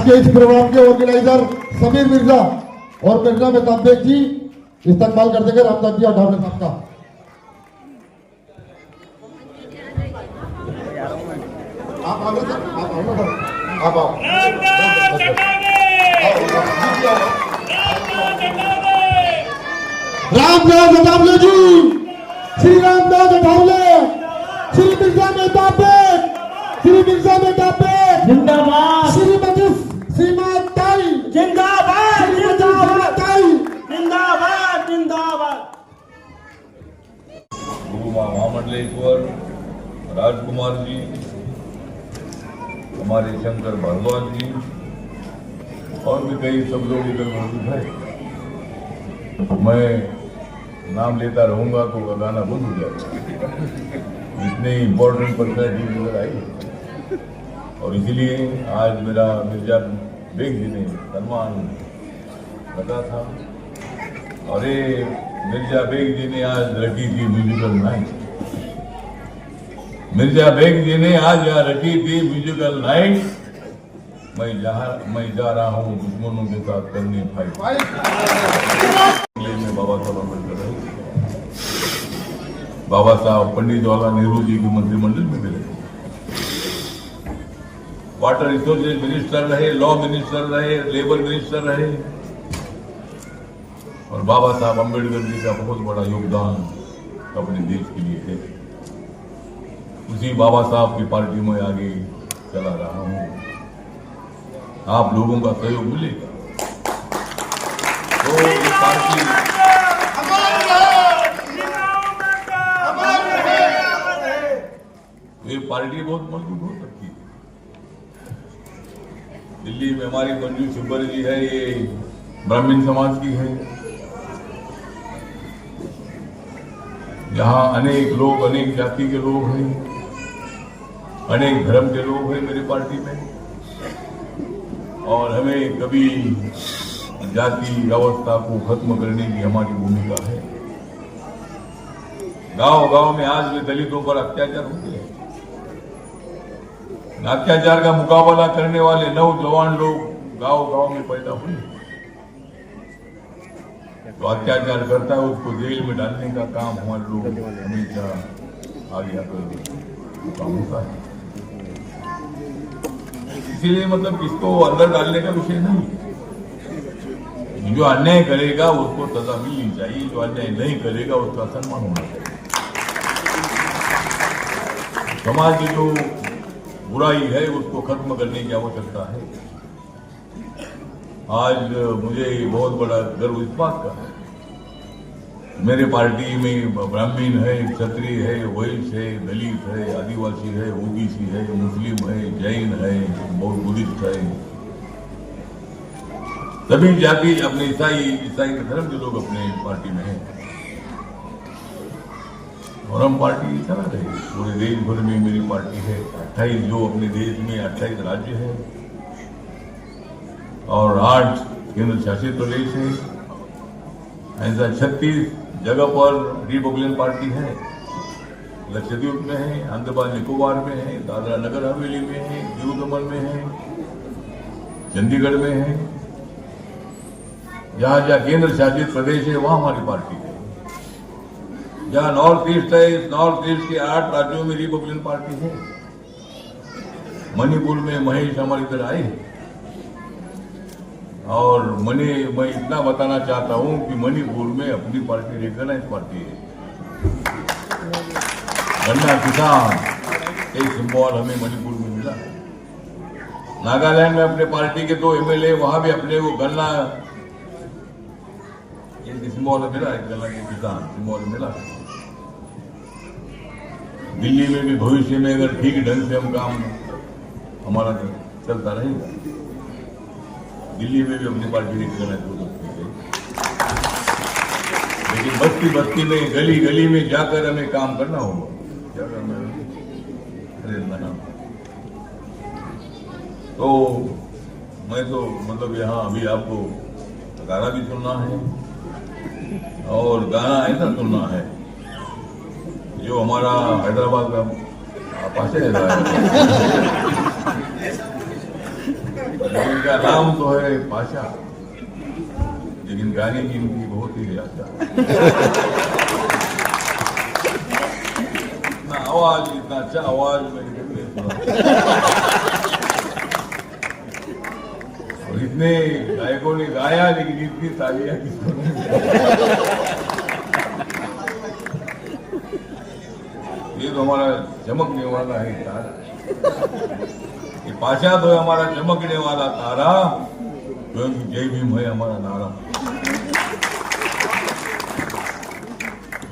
आज के इस प्रोग्राम के ऑर्गेनाइजर समीर मिर्जा और मिर्जा मेहताब बेग जी इस्तकबाल कर देंगे रामदास जी अठावले साहब का। आप आओ सर, आप आओ। रामदास अठावले जी, श्री रामदास अठावले, श्री मिर्जा मेहताब बेग, श्री मिर्जा मेहताब बेग जिंदाबाद, श्रीमती सीमा ताई जिंदाबाद, जिंदाबाद ताई जिंदाबाद, जिंदाबाद। गुरु महामंडलेश्वर राजकुमार जी, हमारे शंकर भारद्वाज जी और भी कई सब लोग इधर मौजूद हैं। मैं नाम लेता रहूंगा तो गाना बंद हो जाएगा, इतने इम्पोर्टेंट पर्सनैलिटी इधर आई। और इसीलिए आज मेरा मिर्जा बेग जी ने सन्मान रखा था और ये मिर्जा बेग जी ने आज रखी थी म्यूजिकल नाइट। मिर्जा बेग जी ने आज यहाँ रखी थी म्यूजिकल नाइट। मैं जा रहा हूँ दुश्मनों के साथ करने फाइट। में बाबा साहब अम्बेडकर रहे, बाबा साहब पंडित जवाहरलाल नेहरू जी के मंत्रिमंडल में मिले, वाटर रिसोर्सेज मिनिस्टर रहे, लॉ मिनिस्टर रहे, लेबर मिनिस्टर रहे और बाबा साहब अम्बेडकर जी का बहुत बड़ा योगदान अपने देश के लिए है। उसी बाबा साहब की पार्टी में आगे चला रहा हूं। आप लोगों का सहयोग मिलेगा तो ये पार्टी बहुत मजबूत हो सकती है। दिल्ली में हमारी मंजू सुब्बर जी है, ये ब्राह्मण समाज की है। यहाँ अनेक लोग, अनेक जाति के लोग हैं, अनेक धर्म के लोग हैं मेरी पार्टी में और हमें कभी जाति व्यवस्था को खत्म करने की हमारी भूमिका है। गांव गांव में आज भी दलितों पर अत्याचार होते हैं। अत्याचार का मुकाबला करने वाले नौजवान लोग गांव गांव में पैदा हुए, तो अत्याचार करता है उसको जेल में डालने का काम हमारे लोग हमेशा आगे आकर काम होता है। इसीलिए मतलब इसको अंदर डालने का विषय नहीं, जो अन्याय करेगा उसको सजा मिलनी चाहिए, जो अन्याय नहीं करेगा उसका सम्मान होना चाहिए। समाज की जो बुराई है उसको खत्म करने की आवश्यकता है। आज मुझे बहुत बड़ा गर्व इस बात का है, मेरे पार्टी में ब्राह्मण है, क्षत्रिय है, वैश्य है, दलित है, आदिवासी है, ओबीसी है, मुस्लिम है, जैन है, बौद्ध बुद्धिस्ट है, सभी जाति अपने ईसाई धर्म के लोग अपने पार्टी में हैं और हम पार्टी चला रहे। पूरे देश भर में मेरी पार्टी है। 28 जो अपने देश में 28 राज्य है और 8 केंद्र शासित प्रदेश है। ऐसा 36 जगह पर रिपब्लिकन पार्टी है। लक्षद्वीप में है, अंडमान निकोबार में है, दादरा नगर हवेली में है, दीव दमन में है, चंडीगढ़ में है। जहां जहां केंद्र शासित प्रदेश है वहां हमारी पार्टी है। जहां नॉर्थ ईस्ट है, इस नॉर्थ ईस्ट के 8 राज्यों में रिपब्लिकन पार्टी है। मणिपुर में महेश हमारी इधर आए और मैं इतना बताना चाहता हूं कि मणिपुर में अपनी पार्टी रेगनाइज पार्टी है। गन्ना किसान एक सिंबल हमें मणिपुर में मिला है। नागालैंड में अपने पार्टी के 2 एमएलए, वहां भी अपने को गन्ना सिंबल मिला है, गन्ना के किसान सिंबल मिला है। दिल्ली में भी भविष्य में अगर ठीक ढंग से हम काम हमारा चलता रहेगा, दिल्ली में भी अपनी पार्टी रिकॉग्नाइज हो सकती है। लेकिन बस्ती बस्ती में, गली गली में जाकर हमें काम करना होगा। क्या करना है? तो मैं तो मतलब यहाँ अभी आपको गाना भी सुनना है और गाना ऐसा सुनना है जो हमारा हैदराबाद का पास है। इनका नाम तो है पाशा, लेकिन गाने की इनकी बहुत ही आशा। इतना आवाज, इतना अच्छा आवाज मैंने कभी नहीं सुना। और इतने गायकों ने गाया, लेकिन इतनी तालियां किसको नहीं। ये तो हमारा चमकने वाला है तारा, ये पाशा तो है हमारा चमकने वाला तारा, क्योंकि जय भीम है हमारा नारा।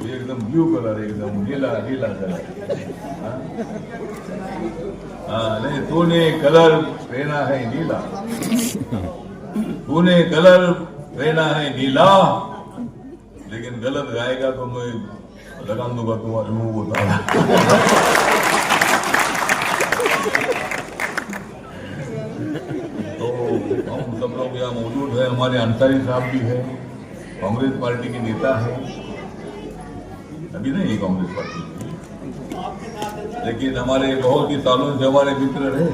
ये एकदम ब्लू कलर, एकदम नीला नीला कलर। हाँ नहीं, तूने कलर पहना है नीला, तूने कलर पहना है नीला, लेकिन गलत गाएगा तो मैं लगा दूंगा तुम्हारे मुंह को ताला। तो हम सब लोग यहाँ मौजूद है, हमारे अंसारी साहब भी है, कांग्रेस पार्टी के नेता है, अभी नहीं कांग्रेस पार्टी की, लेकिन हमारे बहुत ही सालों से हमारे मित्र रहे।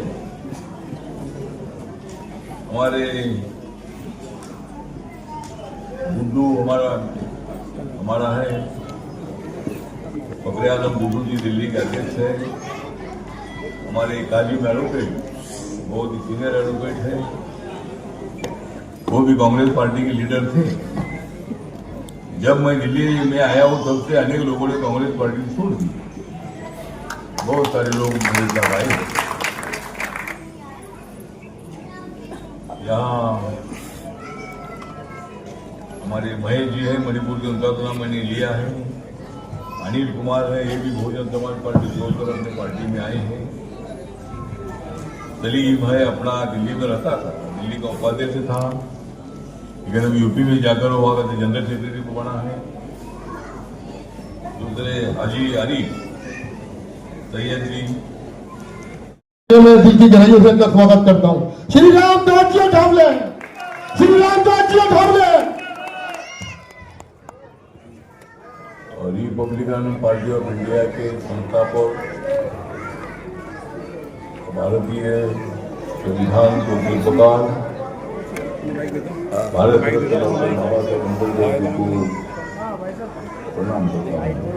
हमारे गुड्डू हमारा है, फखरे आजम गुड्डू जी दिल्ली के अध्यक्ष है। हमारे काजी में एडवोकेट, बहुत ही सीनियर एडवोकेट है, वो भी कांग्रेस पार्टी के लीडर थे। जब मैं दिल्ली में आया हूं तब से अनेक लोगों ने कांग्रेस पार्टी छोड़ दी, बहुत सारे लोग मेरे साथ आए। यहाँ हमारे महेश जी है, मणिपुर के, उनका तो नाम मैंने लिया है। अनिल कुमार है, ये भी बहुजन समाज पार्टी छोड़कर अपने पार्टी में आए हैं। सलीम है, अपना दिल्ली में रहता था, दिल्ली का उपाध्यक्ष था, लेकिन अभी यूपी में जाकर वहां का जनरल सेक्रेटरी को बना है। दूसरे हाजी आरिफ सैयद जी, मैं दिल की गहराइयों से इनका स्वागत करता हूँ। श्री रामदास जी ठावले, श्री रामदास जी ठावले। और रिपब्लिकन पार्टी ऑफ इंडिया के संस्थापक, भारतीय संविधान को शिल्पकार, भारत रत्न डॉक्टर बाबा साहेब अम्बेडकर जी को प्रणाम करता हूँ।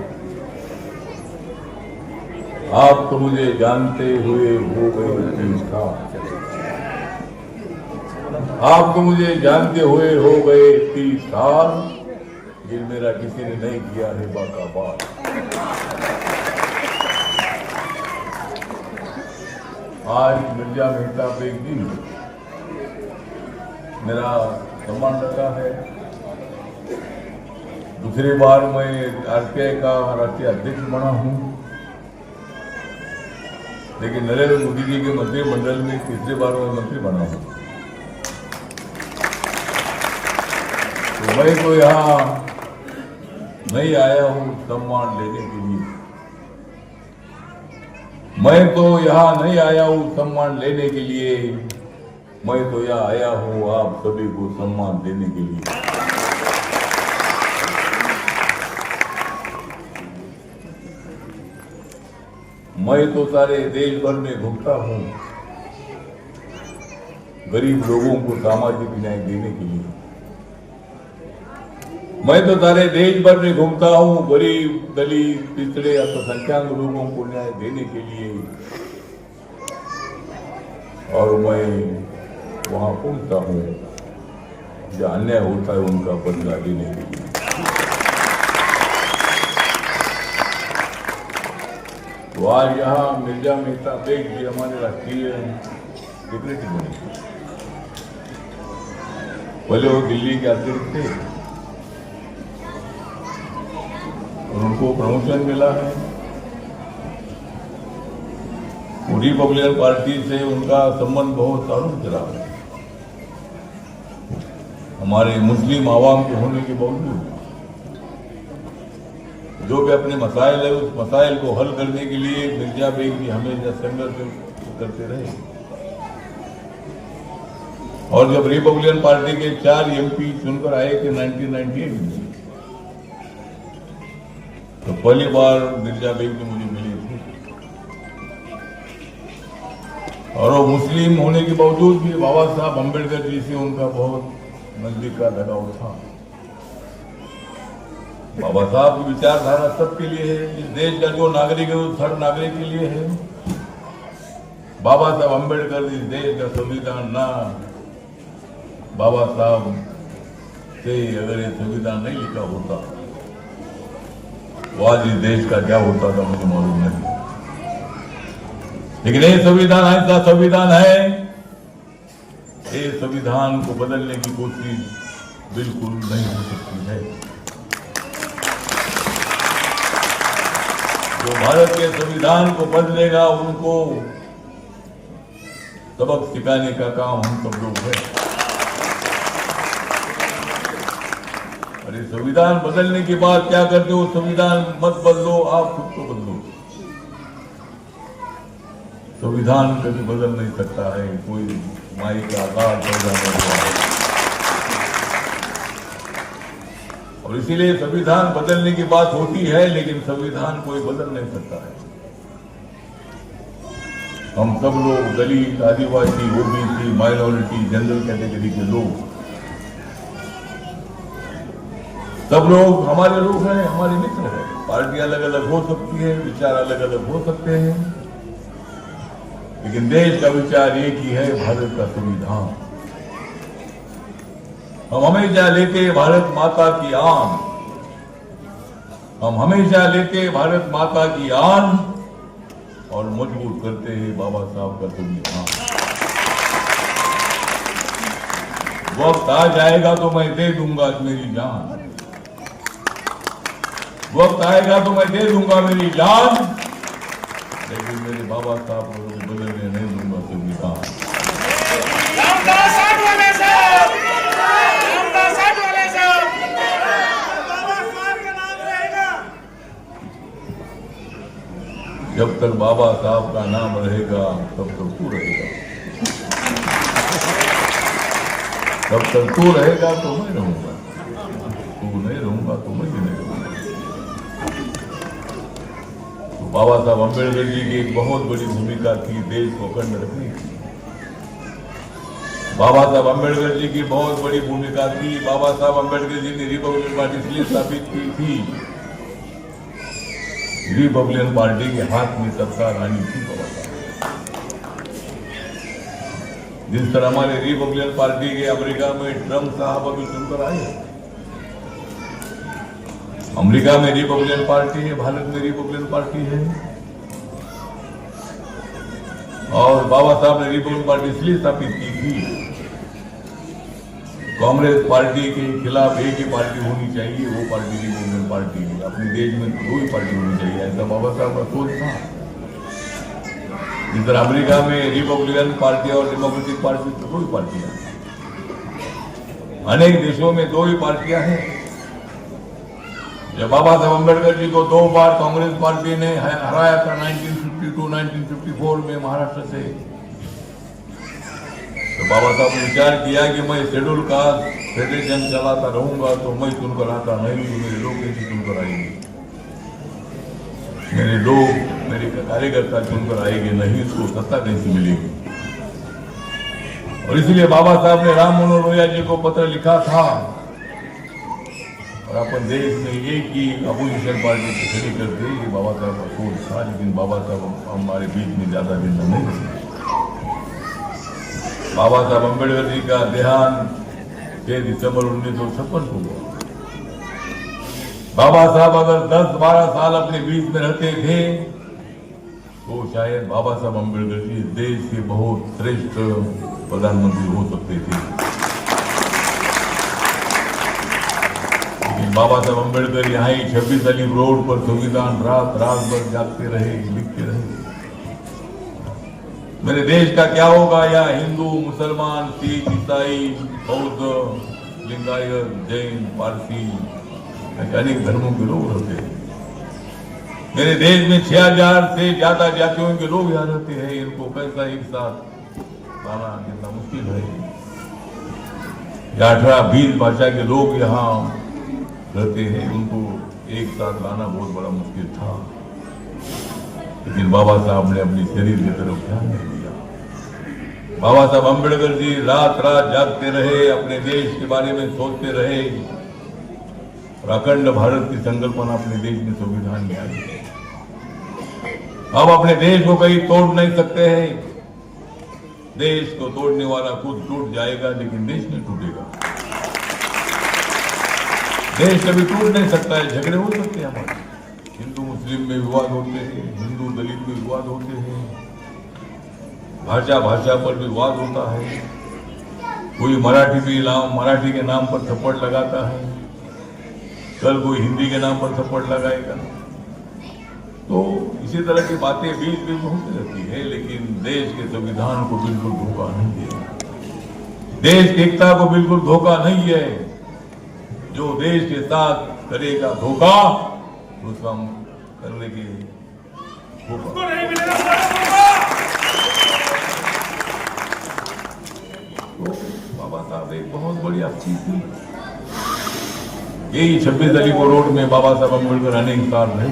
आप तो मुझे जानते हुए हो गए 30 साल, आप तो मुझे जानते हुए हो गए 30 साल, ये मेरा किसी ने नहीं किया है बाका बात। आज मिर्जा मेहता पे एक दिन मेरा सम्मान रखा है। दूसरी बार मैं आरपीआई का राष्ट्रीय अध्यक्ष बना हूं, लेकिन नरेंद्र मोदी जी के मंत्रिमंडल में तीसरी बार मैं मंत्री बना हूं। तो मैं तो यहाँ नहीं आया हूं सम्मान लेने के लिए, मैं तो यहाँ नहीं आया हूं सम्मान लेने के लिए, मैं तो यहाँ आया हूं आप सभी को सम्मान देने के लिए। मैं तो सारे देश भर में घूमता हूं गरीब लोगों को सामाजिक न्याय देने के लिए। मैं तो सारे देश भर में घूमता हूं गरीब, दलित, पिछड़े, अल्पसंख्यक लोगों को न्याय देने के लिए, और मैं वहां पहुंचता हूं जहां अन्याय होता है उनका बदला लेने के लिए। तो आज यहाँ मिर्जा मेहता बेग जी हमारे राष्ट्रीय सेक्रेटरी बने। पहले वो दिल्ली के अध्यक्ष थे और उनको प्रमोशन मिला है। रिपब्लिकन पार्टी से उनका संबंध बहुत सालों से रहा है। हमारे मुस्लिम आवाम के होने के बावजूद जो भी अपने मसाइल है, उस मसाइल को हल करने के लिए मिर्जा बेग जी हमेशा संघर्ष करते रहे। और जब रिपब्लिकन पार्टी के 4 MP चुनकर आए थे 1998 में, तो पहली बार मिर्जा बेग जी मुझे मिले थे और वो मुस्लिम होने के बावजूद भी बाबा साहब अम्बेडकर जी से उनका बहुत नजदीक का लगाव था। बाबा साहब की विचारधारा सबके लिए है। इस देश का जो नागरिक है वो हर नागरिक के लिए है। बाबा साहब अम्बेडकर इस देश का संविधान ना बाबा साहब से अगर ये संविधान नहीं लिखा होता तो आज इस देश का क्या होता था मुझे मालूम नहीं। लेकिन ये संविधान ऐसा संविधान है, ये संविधान को बदलने की कोशिश बिल्कुल नहीं हो सकती है। जो भारत के संविधान को बदलेगा उनको सबक सिखाने का काम हम सब लोग हैं। और ये संविधान बदलने के बाद क्या करते हो? संविधान मत बदलो, आप खुद को बदलो। संविधान कभी बदल नहीं सकता है, कोई माई का आकार पैदा नहीं हुआ है। और इसीलिए संविधान बदलने की बात होती है, लेकिन संविधान कोई बदल नहीं सकता है। हम सब लोग दलित, आदिवासी, ओबीसी, माइनॉरिटी, जनरल कैटेगरी के लोग, सब लोग हमारे लोग हैं, हमारे मित्र हैं। पार्टी अलग अलग हो सकती है, विचार अलग अलग हो सकते हैं, लेकिन देश का विचार एक ही है, भारत का संविधान। हम हमेशा लेते भारत माता की आन, हम हमेशा लेते भारत माता की आन और मजबूत करते हैं बाबा साहब का संविधान। वक्त आ जाएगा तो मैं दे दूंगा मेरी जान, वक्त आएगा तो मैं दे दूंगा मेरी जान, लेकिन मेरे बाबा साहब को बदलने नहीं दूंगा संविधान। जब तक बाबा साहब का नाम रहेगा तब तक तू रहेगा, जब तक तू रहेगा तो मैं रहूंगा, तू नहीं रहूंगा तो मैं भी नहीं रहूंगा। बाबा साहब अम्बेडकर जी की एक बहुत बड़ी भूमिका थी देश को अखंड रखने की। बाबा साहब अम्बेडकर जी की बहुत बड़ी भूमिका थी। बाबा साहब अम्बेडकर जी ने रिपब्लिकन पार्टी इसलिए स्थापित की थी, रिपब्लिकन पार्टी के हाथ में सरकार आनी थी बाबा साहब। जिस तरह हमारे रिपब्लिकन पार्टी के अमेरिका में ट्रम्प साहब अभी चुनकर आए, अमेरिका में रिपब्लिकन पार्टी है, भारत में रिपब्लिकन पार्टी है। और बाबा साहब ने रिपब्लिकन पार्टी इसलिए स्थापित की थी, कांग्रेस पार्टी के खिलाफ एक ही पार्टी होनी चाहिए, वो पार्टी रिपब्लिकन पार्टी है। अपने देश में दो ही पार्टी होनी चाहिए, ऐसा बाबा साहब का सोच था। जिस तरह अमेरिका में रिपब्लिकन पार्टी और डेमोक्रेटिक पार्टी तो दो ही पार्टियां, अनेक देशों में दो ही पार्टियां हैं। जब बाबा साहब अम्बेडकर जी को 2 बार कांग्रेस पार्टी ने हराया था 1952-1954 में महाराष्ट्र से, तो बाबा साहब ने विचार किया कि मैं शेड्यूल कास्ट फेडरेशन चलाता रहूंगा तो मैं चुनकर आता नहीं, तो मेरे लोग कैसे चुनकर आएंगे, मेरे लोग मेरे कार्यकर्ता चुनकर आएंगे नहीं, इसको सत्ता कैसे मिलेगी। और इसलिए बाबा साहब ने राम मनोहर लोहिया जी को पत्र लिखा था और अपन देश में एक ही अपोजिशन पार्टी को खड़ी कर दी। ये बाबा साहब का सोच था, लेकिन बाबा साहब हमारे बीच में ज्यादा दिन नहीं रहे। बाबा साहब अम्बेडकर जी का देहांत 6 दिसंबर 1956 को हुआ। बाबा साहब अगर 10-12 साल अपने बीच में रहते थे तो शायद बाबा साहब अम्बेडकर जी देश के बहुत श्रेष्ठ प्रधानमंत्री हो सकते थे। बाबा साहब अम्बेडकर यहाँ ही 26 अलीफ रोड पर संविधान रात भर जागते रहे, लिखते रहे। मेरे देश का क्या होगा? या हिंदू, मुसलमान, सिख, ईसाई, बौद्ध, लिंगायत, जैन, पारसी, अनेक धर्मों के लोग रहते हैं। मेरे देश में 6000 से ज्यादा जातियों के लोग यहाँ रहते हैं। इनको कैसा एक साथ लाना कितना मुश्किल है। या 18-20 भाषा के लोग यहाँ रहते हैं, उनको एक साथ लाना बहुत बड़ा मुश्किल था। लेकिन बाबा साहब ने अपनी शरीर की तरफ ध्यान नहीं दिया। बाबा साहब अम्बेडकर जी रात रात जागते रहे, अपने देश के बारे में सोचते रहे और अखंड भारत की संकल्पना अपने देश में संविधान में आई। अब अपने देश को कहीं तोड़ नहीं सकते हैं। देश को तोड़ने वाला खुद टूट जाएगा, लेकिन देश नहीं टूटेगा। देश कभी टूट नहीं सकता है। झगड़े हो सकते हैं हमारे, हिंदू मुस्लिम में विवाद होते हैं, हिंदू दलित में विवाद होते हैं, भाषा पर भी विवाद होता है। कोई मराठी के नाम पर थप्पड़ लगाता है, कल कोई हिंदी के नाम पर थप्पड़ लगाएगा। तो इसी तरह की बातें बीच बीच में होती रहती है, लेकिन देश के संविधान को बिल्कुल धोखा नहीं है। देश की एकता को बिल्कुल धोखा नहीं है। जो देश के साथ करेगा धोखा, उसका हम करने के धोखा। तो बाबा साहब एक बहुत बड़ी अच्छी थी। यही 26 अलीपुर रोड में बाबा साहब अम्बेडकर अनेक साल रहे।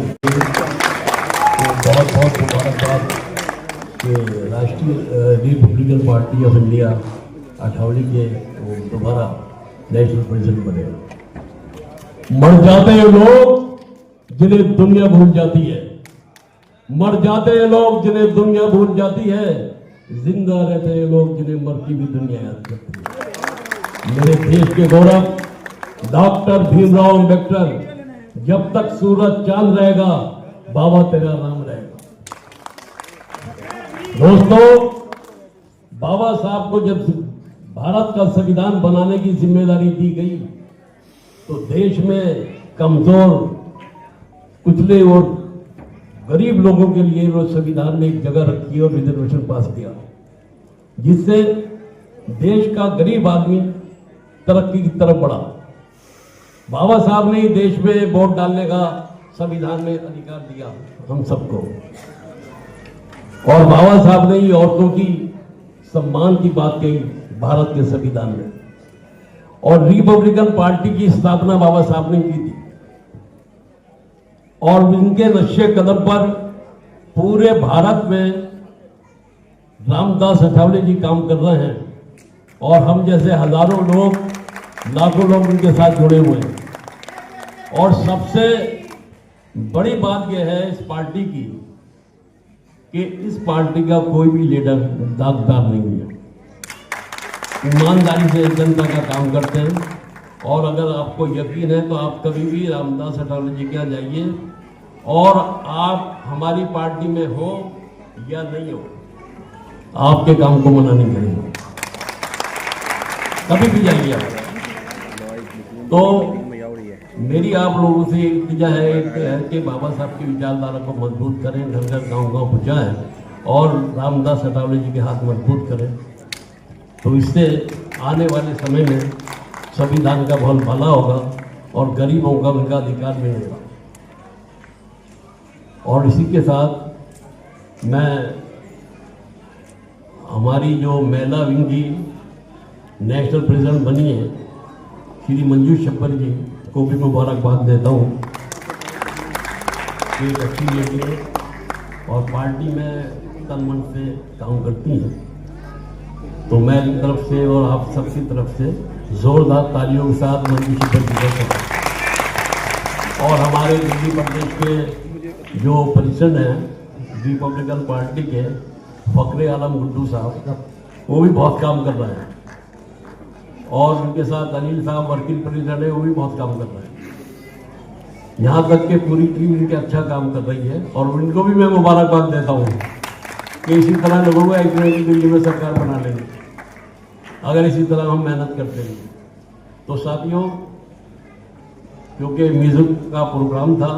बहुत बहुत मुबारकबाद कि राष्ट्रीय रिपब्लिकन पार्टी ऑफ इंडिया अठावली के वो दोबारा नेशनल प्रेसिडेंट बने। मर जाते हैं लोग जिन्हें दुनिया भूल जाती है, मर जाते हैं लोग जिन्हें दुनिया भूल जाती है, जिंदा रहते हैं लोग जिन्हें मरती भी दुनिया याद करती है। मेरे देश के गौरव डॉक्टर भीमराव अम्बेडकर, जब तक सूरज चांद रहेगा बाबा तेरा नाम रहेगा। दोस्तों, बाबा साहब को जब भारत का संविधान बनाने की जिम्मेदारी दी गई तो देश में कमजोर, कुचले और गरीब लोगों के लिए वो संविधान ने एक जगह रखी और रिजर्वेशन पास किया, जिससे देश का गरीब आदमी तरक्की की तरफ बढ़ा। बाबा साहब ने देश में वोट डालने का संविधान में अधिकार दिया हम सबको, और बाबा साहब ने ही औरतों की सम्मान की बात कही भारत के संविधान में, और रिपब्लिकन पार्टी की स्थापना बाबा साहब ने की थी। और उनके नक्शे कदम पर पूरे भारत में रामदास अठावले जी काम कर रहे हैं, और हम जैसे हजारों लोग, लाखों लोग उनके साथ जुड़े हुए हैं। और सबसे बड़ी बात यह है इस पार्टी की कि इस पार्टी का कोई भी लीडर दागदार नहीं है, ईमानदारी से जनता का काम करते हैं। और अगर आपको यकीन है तो आप कभी भी रामदास अठावले जी के यहाँ जाइए, और आप हमारी पार्टी में हो या नहीं हो, आपके काम को मना नहीं करेंगे, कभी भी जाइए आप। तो मेरी आप लोगों से इल्तिजा है कि बाबा साहब की विचारधारा को मजबूत करें, घर घर गाँव गाँव पहुँचाएं, और रामदास अठावले जी के हाथ मजबूत करें। तो इससे आने वाले समय में संविधान का बहुत भला होगा और गरीबों का उनका अधिकार मिलेगा। और इसी के साथ मैं हमारी जो महिला विंग की नेशनल प्रेसिडेंट बनी है श्री मंजू छप्पर जी को भी मुबारकबाद देता हूँ। एक अच्छी लेडी है और पार्टी में तन मन से काम करती हैं। तो मैं इनकी तरफ से और आप सबकी तरफ से जोरदार तालियों के साथ मंजू छप्पर जी को करता हूँ। और हमारे दिल्ली प्रदेश के जो प्रेसिडेंट हैं रिपब्लिकन पार्टी के फखरे आलम गुड्डू साहब, वो भी बहुत काम कर रहे हैं। और उनके साथ अनिल साहब वर्किंग प्रेसिडेंट है, वो भी बहुत काम कर रहे हैं। यहाँ तक कि पूरी टीम इनके अच्छा काम कर रही है, और उनको भी मैं मुबारकबाद देता हूँ कि इसी तरह लोगों को एक दिल्ली में सरकार बना लेंगे अगर इसी तरह हम मेहनत करते हैं। तो साथियों, क्योंकि म्यूजिक का प्रोग्राम था,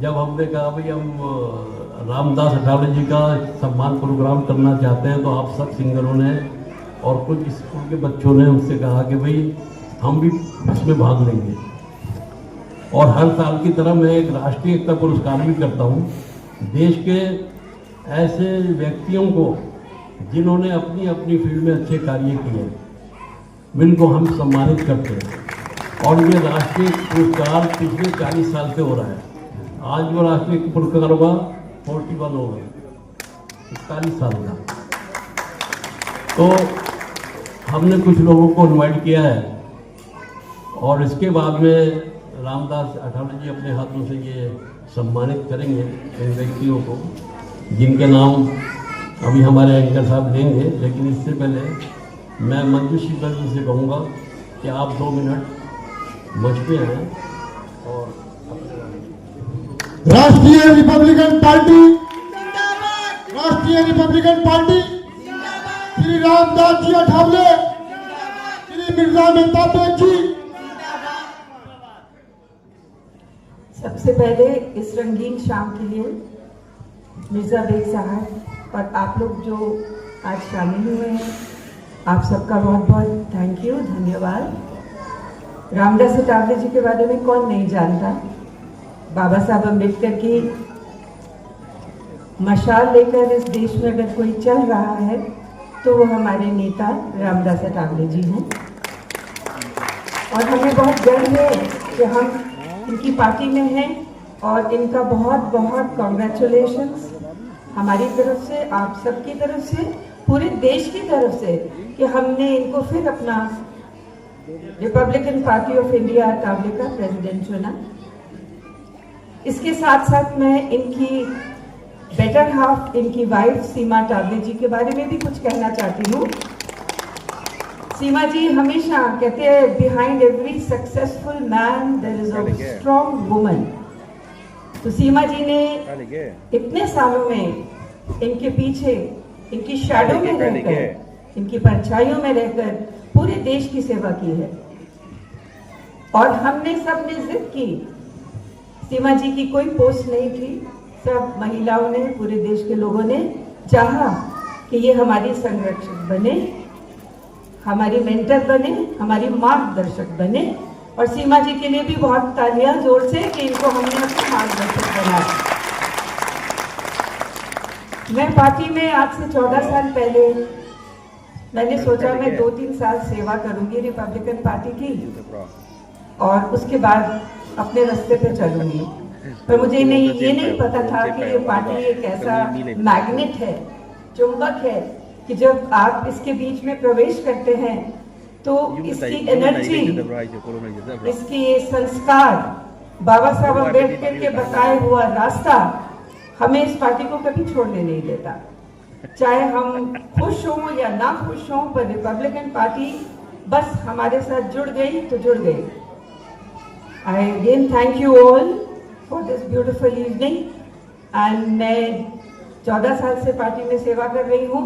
जब हमने कहा भाई हम रामदास अठावले जी का सम्मान प्रोग्राम करना चाहते हैं, तो आप सब सिंगरों ने और कुछ स्कूल के बच्चों ने हमसे कहा कि भाई हम भी इसमें भाग लेंगे। और हर साल की तरह मैं एक राष्ट्रीय एकता पुरस्कार भी करता हूँ देश के ऐसे व्यक्तियों को जिन्होंने अपनी अपनी फील्ड में अच्छे कार्य किए, जिनको हम सम्मानित करते हैं। और ये राष्ट्रीय पुरस्कार पिछले 40 साल से हो रहा है। आज जो राष्ट्रीय पुरस्कार होगा 41 होगा, 41 साल का। तो हमने कुछ लोगों को इनवाइट किया है और इसके बाद में रामदास अठावले जी अपने हाथों से ये सम्मानित करेंगे इन व्यक्तियों को जिनके नाम अभी हमारे एंकर साहब लेंगे। लेकिन इससे पहले मैं मंजू शीतल जी से कहूँगा कि आप 2 मिनट मंच पे आएँ और राष्ट्रीय रिपब्लिकन पार्टी, राष्ट्रीय Republican party Shri Ramdas ji Athawale, Shri Mirza Mehtab bag जी। सबसे पहले इस रंगीन शाम के लिए मिर्जा बेग साहब और आप लोग जो आज शामिल हुए हैं, आप सबका बहुत बहुत थैंक यू, धन्यवाद। रामदास अठावले जी के बारे में कौन नहीं जानता। बाबा साहब अम्बेडकर की मशाल लेकर इस देश में अगर कोई चल रहा है तो वो हमारे नेता रामदास अठावले जी हैं और हमें बहुत गर्व है कि हम इनकी पार्टी में हैं और इनका बहुत बहुत कॉन्ग्रेचुलेशंस हमारी तरफ से, आप सबकी तरफ से, पूरे देश की तरफ से कि हमने इनको फिर अपना Republican party of India Athawale का प्रेसिडेंट चुना। इसके साथ साथ मैं इनकी बेटर हाफ, इनकी वाइफ सीमा अठावले जी के बारे में भी कुछ कहना चाहती हूँ। सीमा जी हमेशा कहते हैं behind every successful man there is a strong woman. तो सीमा जी ने इतने सालों में इनके पीछे, इनकी शैडो में रहकर, इनकी परछाइयों में रहकर पूरे देश की सेवा की है और हमने सबने जिद की। सीमा जी की कोई पोस्ट नहीं थी, सब महिलाओं ने, पूरे देश के लोगों ने चाहा कि ये हमारी संरक्षक बने, हमारी मेंटर बने, हमारी मार्गदर्शक बने। और सीमा जी के लिए भी बहुत तालियां जोर से कि इनको हमने अपना मार्गदर्शक बनाया। मैं पार्टी में आज से 14 साल पहले मैंने सोचा मैं 2-3 साल सेवा करूंगी रिपब्लिकन पार्टी की और उसके बाद अपने रास्ते पे चलूंगी। पर मुझे ये नहीं पता था कि ये पार्टी एक ऐसा मैग्नेट है, चुंबक है कि जब आप इसके बीच में प्रवेश करते हैं तो इसकी एनर्जी, इसकी संस्कार, बाबा साहब अम्बेडकर के बताए हुआ रास्ता हमें इस पार्टी को कभी छोड़ने नहीं देता। चाहे हम खुश हों या ना खुश हों, पर रिपब्लिकन पार्टी बस हमारे साथ जुड़ गई तो जुड़ गई। I again thank you all for this beautiful evening and मैं 14 साल से पार्टी में सेवा कर रही हूँ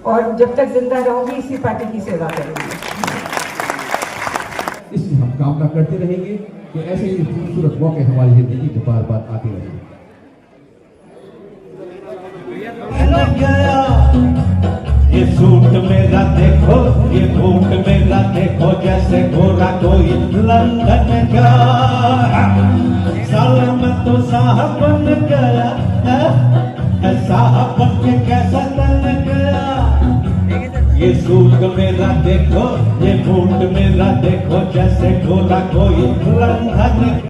और जब तक जिंदा रहूंगी इसी पार्टी की सेवा करूंगी। इसलिए हम कामना करते रहेंगे कि ऐसे ही खूबसूरत मौके हमारी जिंदगी में बार बार आते रहें। ये सूट मेरा देखो, ये बूट मेरा देखो, जैसे गोरा कोई लंदन गया। साला मैं तो साहब बन गया, साहब बन के कैसा तन गया। ये सूट मेरा देखो, ये बूट मेरा देखो, जैसे गोरा कोई लंदन।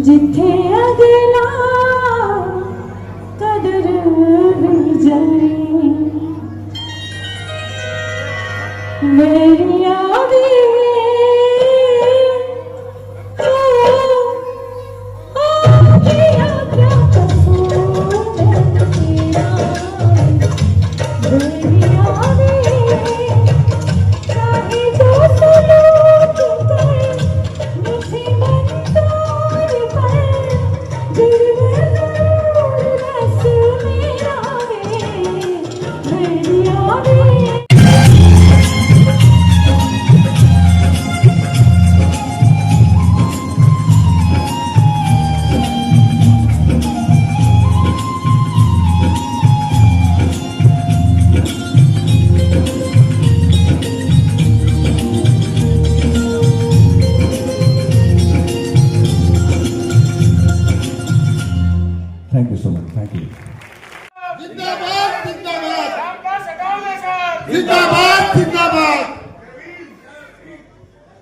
जिथे अगला कदर जाए मेरी आवे क्या कसूर तेरा मेरी आवे चाहे जो सुनो मुझे मंजूर कर दिल में जरूर बस मेरा वे मेरी आवे।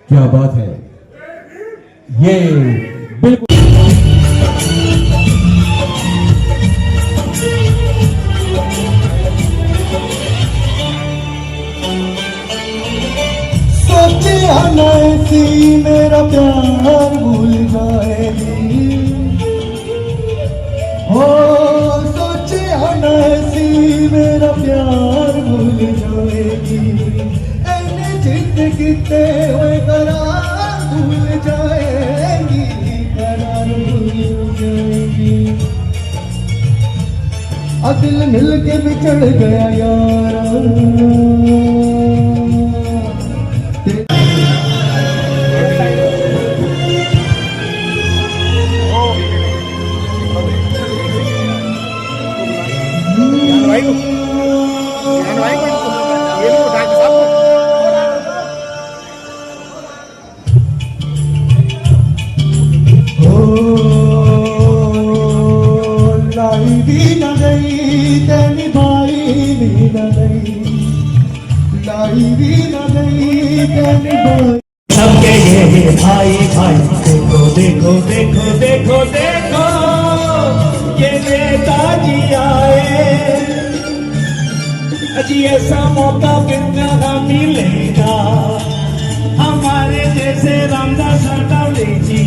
क्या बात है, ये बिल्कुल सोचिया नहीं मेरा प्यार भूल जाएगी, हो सोचिया नहीं मेरा प्यार भूल जाएगी, ऐने जिद कीते हुए करार भूल जाएगी, करार भूल जाएगी। दिल मिल के बिछड़ गया यारा, लाई भी न गई तेरी भाई भी न गई, लाई भी न गई तेरी भाई। सबके ये भाई भाई देखो देखो देखो देखो देखो ये नेताजी आए, अजी ऐसा मौका फिर ना मिलेगा हमारे जैसे रामदास अठावले जी।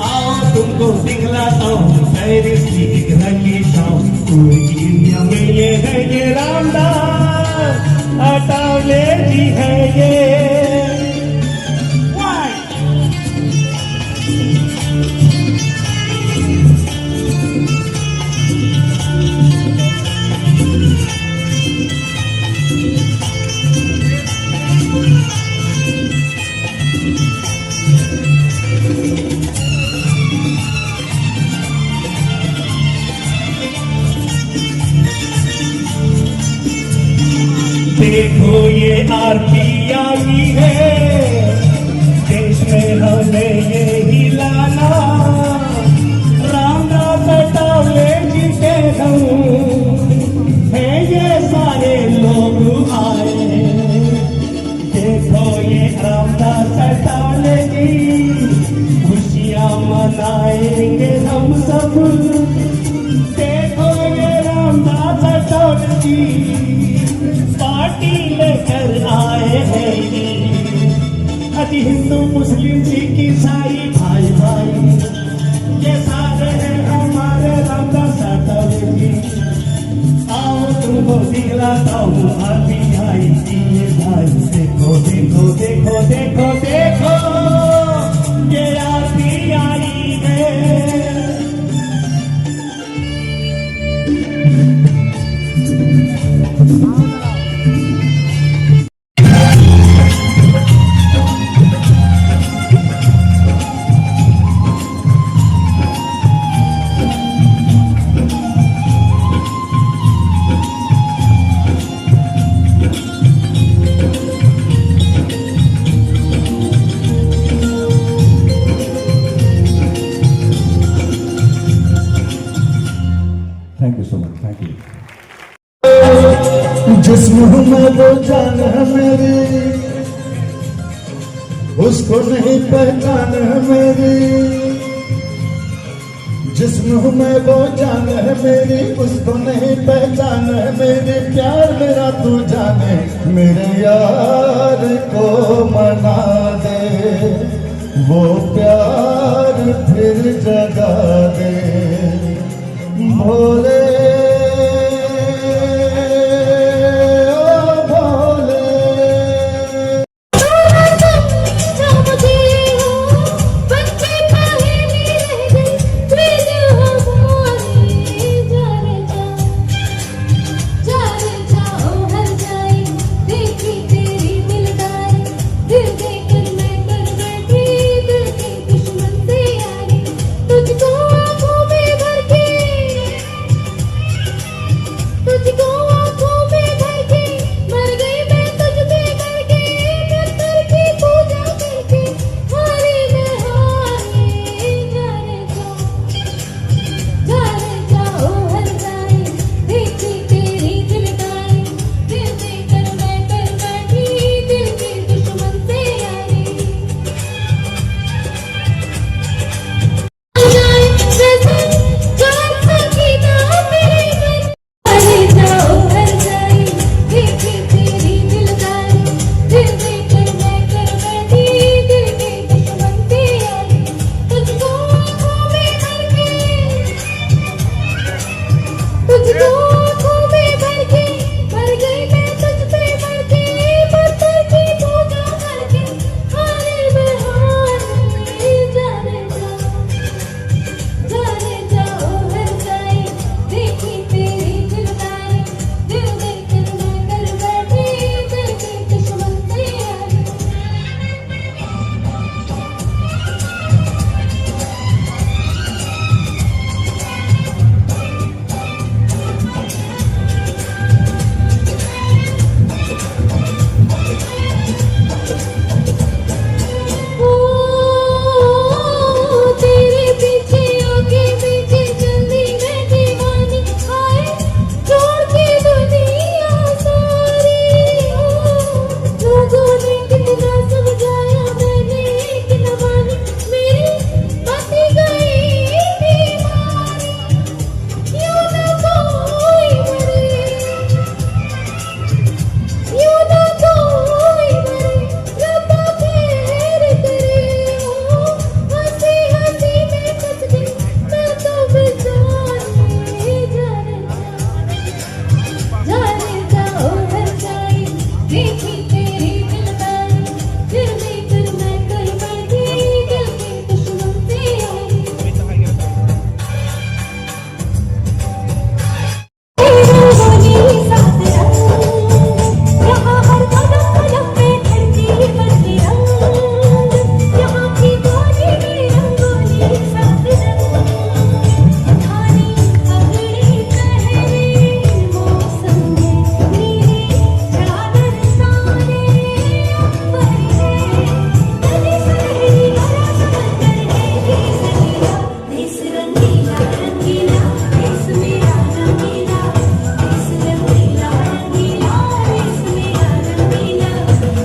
आओ तुमको दिखलाता हूँ पेरिस की एक रंगी शाम, पूरी इंडिया में ये है ये रामदास अठावले जी है ये। देखो ये आरती आई है, देश में हमें ये हिलाना, रामदास अठावले जी के हम है ये सारे लोग आए। देखो ये रामदास अठावले जी खुशियाँ मनाएंगे हम सब, देखो ये रामदास अठावले जी पार्टी लेकर आए हैं। अति हिंदू मुस्लिम सिख ईसाई भाई भाई ये सारे हैं हमारे रामदास अठावले जी। आओ तुमको दिखलाता हूँ आरती आई ये भाई, देखो देखो देखो देखो देखो ये आरती आई है। Thank you so much, thank you. जिस्म में वो जान है मेरी, उसको नहीं पहचान है मेरी, जिस्म में वो जान है मेरी, उसको नहीं पहचान है मेरी, प्यार मेरा तू जाने मेरे यार को मना दे, वो प्यार फिर जगा दे भोले।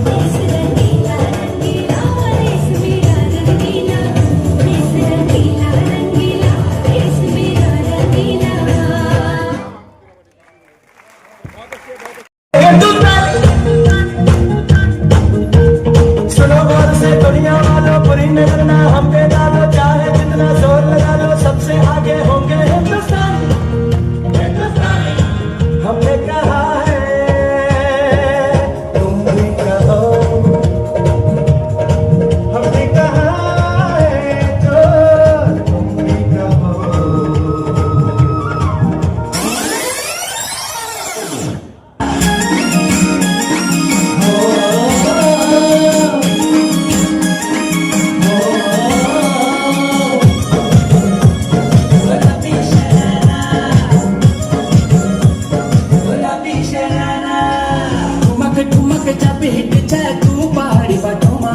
देश रंगीला रंगीला देश मेरा रंगीला देश रंगीला रंगीला देश मेरा रंगीला सुनो गौर से दुनिया वालों, बुरी नजर ना हम पे डालो, चाहे जितना जोर लगा लो, सबसे आगे होंगे हिंदुस्तान। हमने कहा है तुम भी कहो, हमने कहा है तो तुम भी कहो। ठुमक ठुमक जब हिट जाए तू पहाड़ी बटोमा,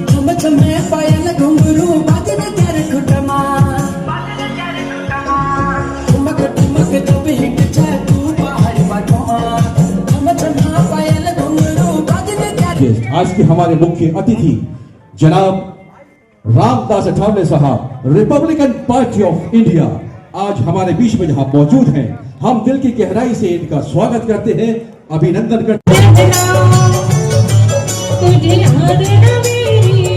छम छमे पायल घुंघरू बाजे में तेरे खुटमा। ठुमक ठुमक जब हिट जाए तू पहाड़ी बटोमा, छम छमे पायल घुंघरू बाजे में तेरे। आज के हमारे मुख्य अतिथि जनाब रामदास अठावले साहब, रिपब्लिकन पार्टी ऑफ इंडिया, आज हमारे बीच में जहां मौजूद हैं, हम दिल की गहराई से इनका स्वागत करते हैं, अभिनंदन करते हैं। तुझे याद न मेरी